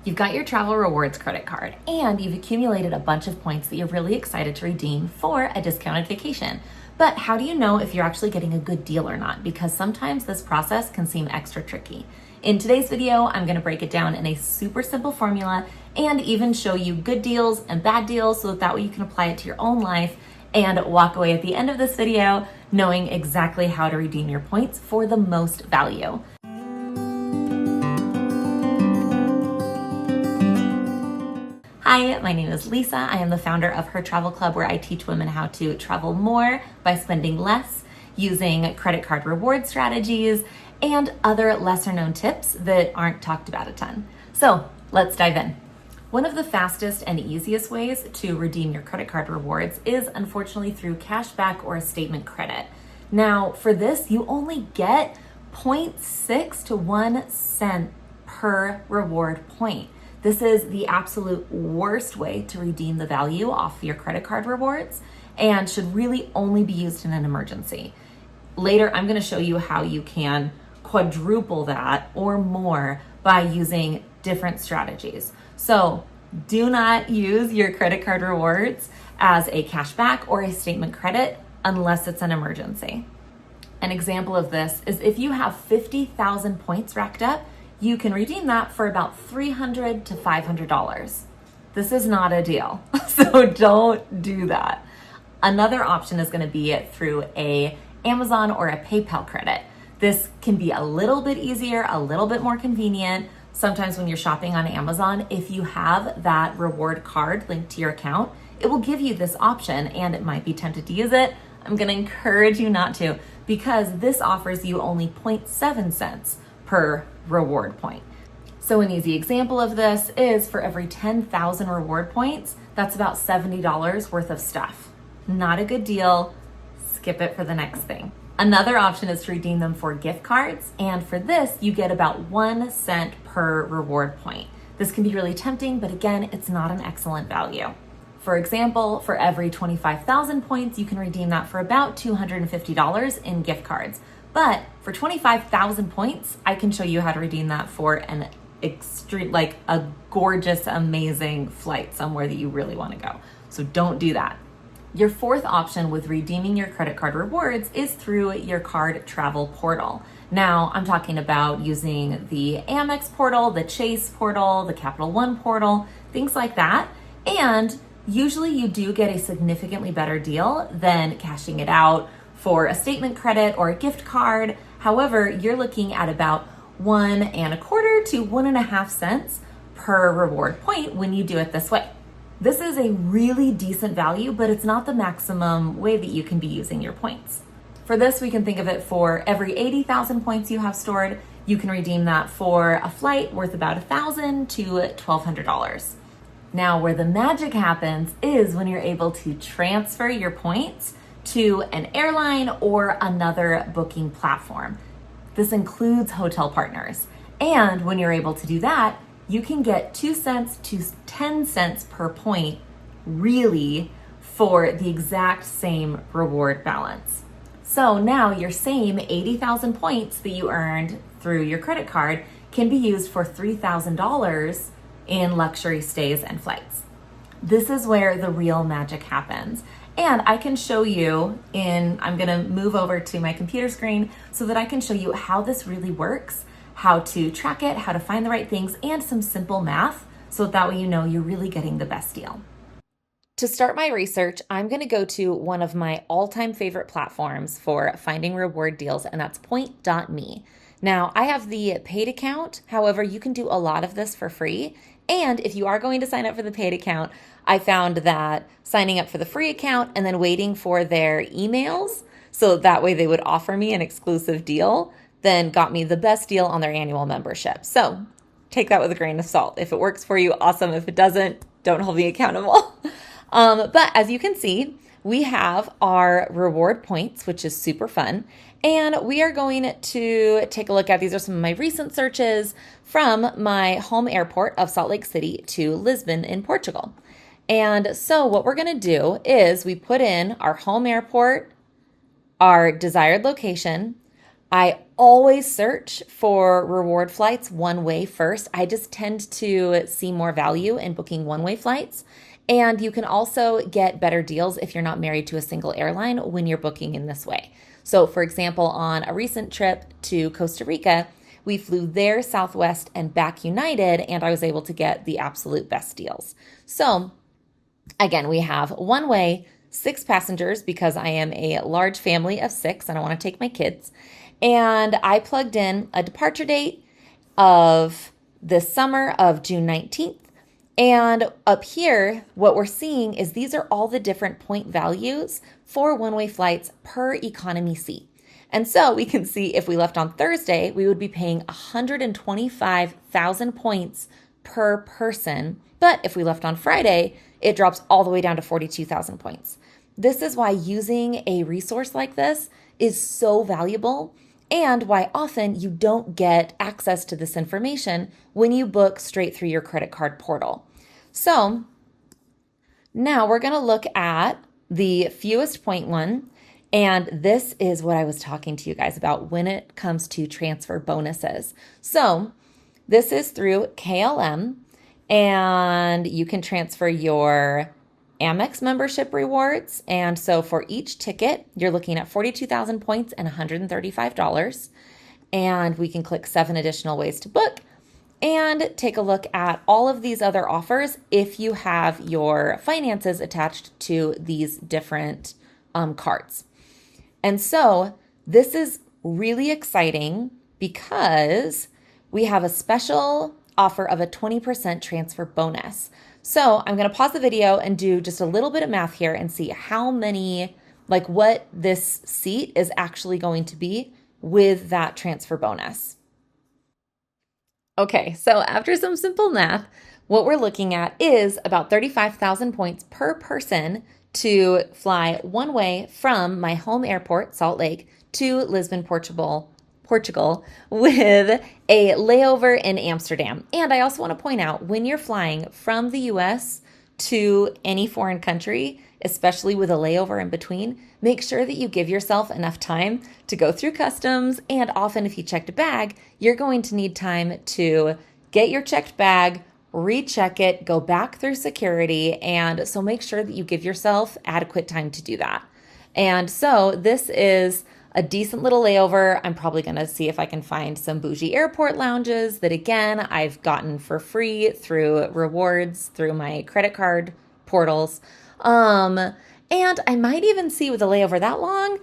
You've got your travel rewards credit card and you've accumulated a bunch of points that you're really excited to redeem for a discounted vacation. But how do you know if you're actually getting a good deal or not? Because sometimes this process can seem extra tricky. In today's video, I'm going to break it down in a super simple formula and even show you good deals and bad deals so that way you can apply it to your own life and walk away at the end of this video knowing exactly how to redeem your points for the most value. Hi, my name is Lisa. I am the founder of Her Travel Club, where I teach women how to travel more by spending less, using credit card reward strategies, and other lesser known tips that aren't talked about a ton. So let's dive in. One of the fastest and easiest ways to redeem your credit card rewards is unfortunately through cashback or a statement credit. Now for this, you only get 0.6 to 1 cent per reward point. This is the absolute worst way to redeem the value off your credit card rewards and should really only be used in an emergency. Later, I'm going to show you how you can quadruple that or more by using different strategies. So do not use your credit card rewards as a cashback or a statement credit unless it's an emergency. An example of this is if you have 50,000 points racked up, you can redeem that for about $300 to $500. This is not a deal, so don't do that. Another option is going to be through a Amazon or a PayPal credit. This can be a little bit easier, a little bit more convenient. Sometimes when you're shopping on Amazon, if you have that reward card linked to your account, it will give you this option and it might be tempted to use it. I'm going to encourage you not to because this offers you only 0.7 cents per reward point. So an easy example of this is for every 10,000 reward points, that's about $70 worth of stuff. Not a good deal. Skip it for the next thing. Another option is to redeem them for gift cards. And for this, you get about 1 cent per reward point. This can be really tempting, but again, it's not an excellent value. For example, for every 25,000 points, you can redeem that for about $250 in gift cards. But for 25,000 points, I can show you how to redeem that for an extreme, like a gorgeous, amazing flight somewhere that you really want to go. So don't do that. Your fourth option with redeeming your credit card rewards is through your card travel portal. Now, I'm talking about using the Amex portal, the Chase portal, the Capital One portal, things like that. And usually you do get a significantly better deal than cashing it out for a statement credit or a gift card. However, you're looking at about 1.25 to 1.5 cents per reward point when you do it this way. This is a really decent value, but it's not the maximum way that you can be using your points. For this, we can think of it for every 80,000 points you have stored, you can redeem that for a flight worth about $1,000 to $1,200. Now, where the magic happens is when you're able to transfer your points to an airline or another booking platform. This includes hotel partners. And when you're able to do that, you can get 2 cents to 10 cents per point really for the exact same reward balance. So now your same 80,000 points that you earned through your credit card can be used for $3,000 in luxury stays and flights. This is where the real magic happens. And I can show you I'm gonna move over to my computer screen so that I can show you how this really works, how to track it, how to find the right things, and some simple math so that way you know you're really getting the best deal. To start my research, I'm gonna go to one of my all-time favorite platforms for finding reward deals, and that's Point.me. Now, I have the paid account. However, you can do a lot of this for free. And if you are going to sign up for the paid account, I found that signing up for the free account and then waiting for their emails so that way they would offer me an exclusive deal, then got me the best deal on their annual membership. So take that with a grain of salt. If it works for you, awesome. If it doesn't, don't hold me accountable. But as you can see, we have our reward points, which is super fun. And we are going to take a look at, these are some of my recent searches from my home airport of Salt Lake City to Lisbon in Portugal. And so what we're going to do is we put in our home airport, our desired location, I always search for reward flights one way first. I just tend to see more value in booking one way flights. And you can also get better deals if you're not married to a single airline when you're booking in this way. So, for example, on a recent trip to Costa Rica, we flew there Southwest and back United, and I was able to get the absolute best deals. So, again, we have one way, 6 passengers because I am a large family of 6 and I want to take my kids. And I plugged in a departure date of this summer of June 19th. And up here, what we're seeing is these are all the different point values for one-way flights per economy seat. And so we can see if we left on Thursday, we would be paying 125,000 points per person. But if we left on Friday, it drops all the way down to 42,000 points. This is why using a resource like this is so valuable and why often you don't get access to this information when you book straight through your credit card portal. So now we're going to look at the fewest point one. And this is what I was talking to you guys about when it comes to transfer bonuses. So this is through KLM, and you can transfer your Amex membership rewards. And so for each ticket, you're looking at 42,000 points and $135. And we can click 7 additional ways to book and take a look at all of these other offers if you have your finances attached to these different cards. And so this is really exciting because we have a special offer of a 20% transfer bonus. So I'm going to pause the video and do just a little bit of math here and see how many, like what this seat is actually going to be with that transfer bonus. Okay, so after some simple math, what we're looking at is about 35,000 points per person to fly one way from my home airport, Salt Lake, to Lisbon, Portugal, with a layover in Amsterdam. And I also want to point out, when you're flying from the US to any foreign country, especially with a layover in between, make sure that you give yourself enough time to go through customs. And often if you checked a bag, you're going to need time to get your checked bag, recheck it, go back through security. And so make sure that you give yourself adequate time to do that. And so this is a decent little layover. I'm probably going to see if I can find some bougie airport lounges that, again, I've gotten for free through rewards, through my credit card portals. And I might even see, with a layover that long,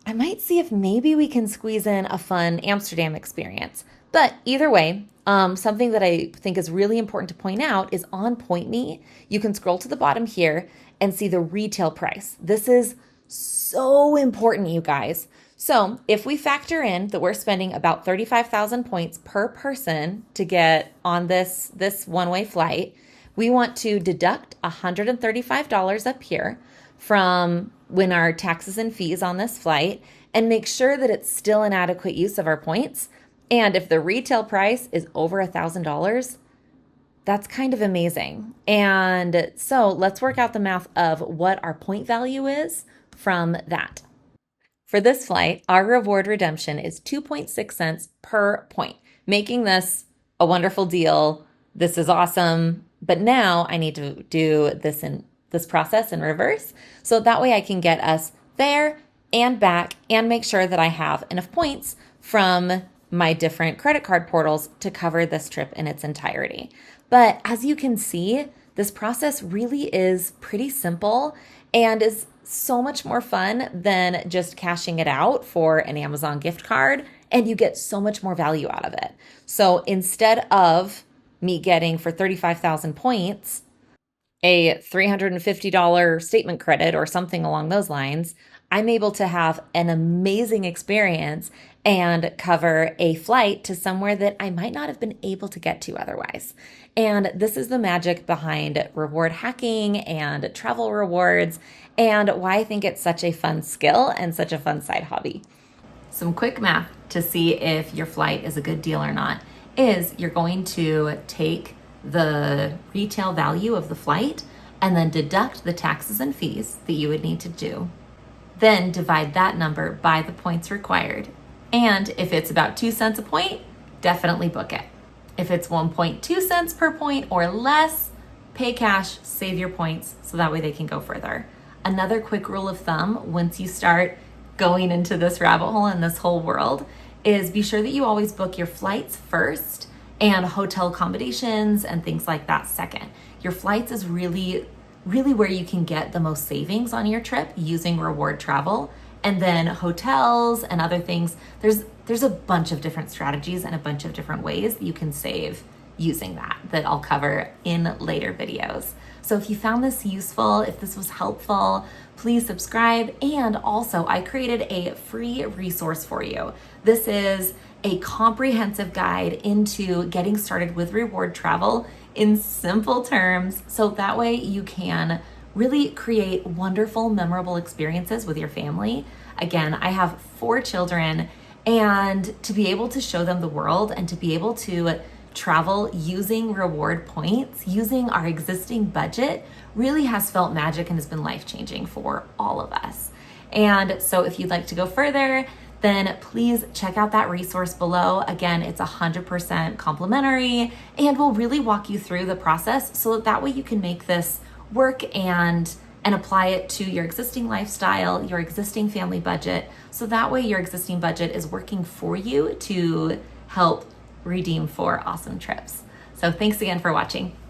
I might see if maybe we can squeeze in a fun Amsterdam experience. But either way, something that I think is really important to point out is on PointMe, you can scroll to the bottom here and see the retail price. This is so important, you guys. So if we factor in that we're spending about 35,000 points per person to get on this one-way flight, we want to deduct $135 up here from when our taxes and fees on this flight and make sure that it's still an adequate use of our points. And if the retail price is over $1,000, that's kind of amazing. And so let's work out the math of what our point value is from that. For this flight, our reward redemption is 2.6 cents per point, making this a wonderful deal. This is awesome. But now I need to do this process in reverse. So that way I can get us there and back and make sure that I have enough points from my different credit card portals to cover this trip in its entirety. But as you can see, this process really is pretty simple and is so much more fun than just cashing it out for an Amazon gift card, and you get so much more value out of it. So instead of me getting for 35,000 points a $350 statement credit or something along those lines, I'm able to have an amazing experience and cover a flight to somewhere that I might not have been able to get to otherwise. And this is the magic behind reward hacking and travel rewards, and why I think it's such a fun skill and such a fun side hobby. Some quick math to see if your flight is a good deal or not is you're going to take the retail value of the flight and then deduct the taxes and fees that you would need to do. Then divide that number by the points required. And if it's about 2 cents a point, definitely book it. If it's 1.2 cents per point or less, pay cash, save your points, so that way they can go further. Another quick rule of thumb, once you start going into this rabbit hole and this whole world, is be sure that you always book your flights first and hotel accommodations and things like that second. Your flights is really where you can get the most savings on your trip using reward travel. And then hotels and other things, there's a bunch of different strategies and a bunch of different ways that you can save using that I'll cover in later videos. So if you found this useful, if this was helpful, please subscribe. And also, I created a free resource for you. This is a comprehensive guide into getting started with reward travel in simple terms, so that way you can really create wonderful, memorable experiences with your family. Again, I have 4 children, and to be able to show them the world and to be able to travel using reward points, using our existing budget, really has felt magic and has been life-changing for all of us. And so if you'd like to go further, then please check out that resource below. Again, it's 100% complimentary and will really walk you through the process so that way you can make this work and apply it to your existing lifestyle, your existing family budget. So that way your existing budget is working for you to help redeem for awesome trips. So thanks again for watching.